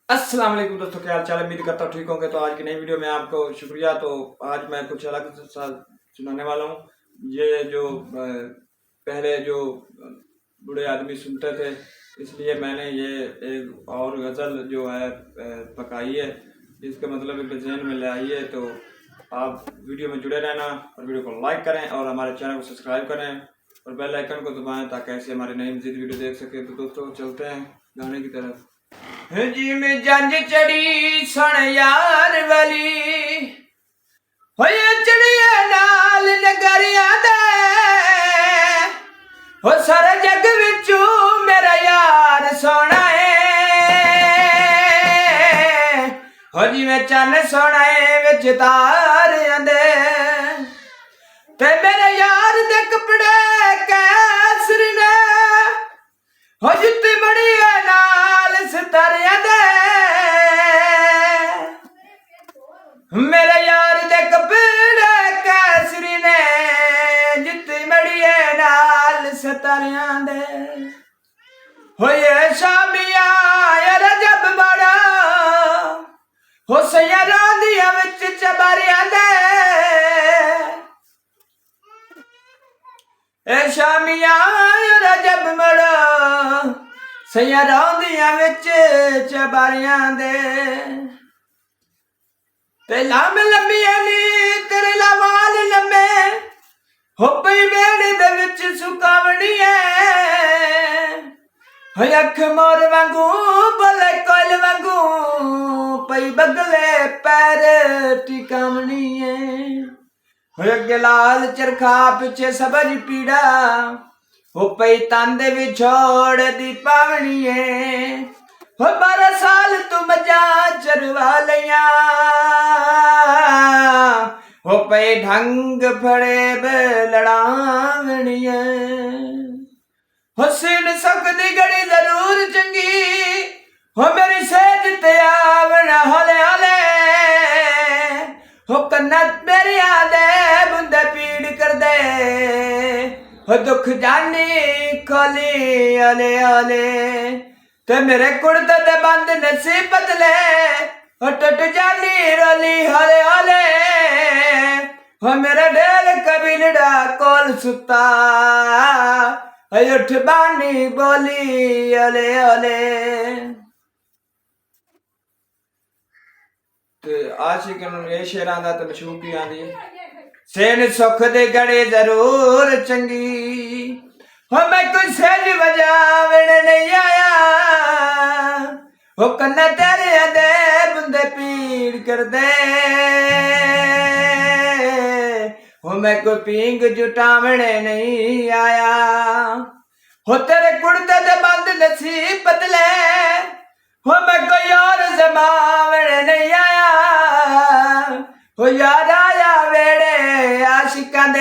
अस्सलाम वालेकुम दोस्तों, क्या हाल चाल है। उम्मीद करता हूँ ठीक होंगे। तो आज की नई वीडियो में आपको शुक्रिया। तो आज मैं कुछ अलग सा सुनाने वाला हूँ। ये जो पहले जो बूढ़े आदमी सुनते थे, इसलिए मैंने ये एक और गज़ल जो है पकाई है। इसका मतलब एक जहन में ले आई है। तो आप वीडियो में जुड़े रहना और वीडियो को लाइक करें और हमारे चैनल को सब्सक्राइब करें और बेल आइकन को दबाएं ताकि ऐसे हमारे नई मज़ीद वीडियो देख सकें। तो दोस्तों चलते हैं गाने की तरफ। जी में जंज चढ़ी सुन यार वाली होए चढ़िया नाल नगरिया दे हो सारे जग विचू मेरा यार सोना है हो जी में चन सोना है विच तारियां दे ते मेरे यार दे कपड़े कैसर ने हो जुत्ती बड़ी है नाल सितारियां दे मेरे यार दे कपड़े कैसरी ने जुत्ती बड़ी है नाल सितारियां दे हो ये शामिया यार जब बड़ा हो सैयरा दिया विच चबारियां दे ए शामिया यार जब बड़ा सैयरा दिया विच चबारियां दे ते लाम लंबिया नी तेरे लावाल लंबे हो पई वेड़े दे विच सुकावनी है है अख मोर वांगू बोले कोयल वांगू पई बगले पैर टिकावनी है अगे लाल चरखा पिछे सबज पीड़ा हो पई तांदे विछोड़ दी पावनी है हो 12 साल तुम जा चरवा लिया हो पई ढंग फड़े लड़ावनी हो सीन सुख दी घड़ी जरूर चंगी हो मेरी सेज ते आवना हले हले हो कन्नत मेरी आदे बुंदे पीड़ कर दे हो दुख जानी खोली अले अले ते मेरे कुर्ते दे बंद नसीब बदले हो टट जानी रोली हले हले हो मेरा ढेल कबीलड़ा कोल सुता उठ बानी बोली अले अले। ते आशिक ये शेर आंदा ते मशहूर की आंदी सेन सुख दे गड़े जरूर चंगी हो मैं कोई सेज बजावण नहीं आया हो कन्ना तेरे दे बुंदे पीड़ कर दे हो मैं कोई पींग जुटावण नहीं आया हो तेरे कुर्ते दे बंद नसीब बदले हो मैं कोई और जमावण नहीं आया हो यार आया वेड़े आशिकां दे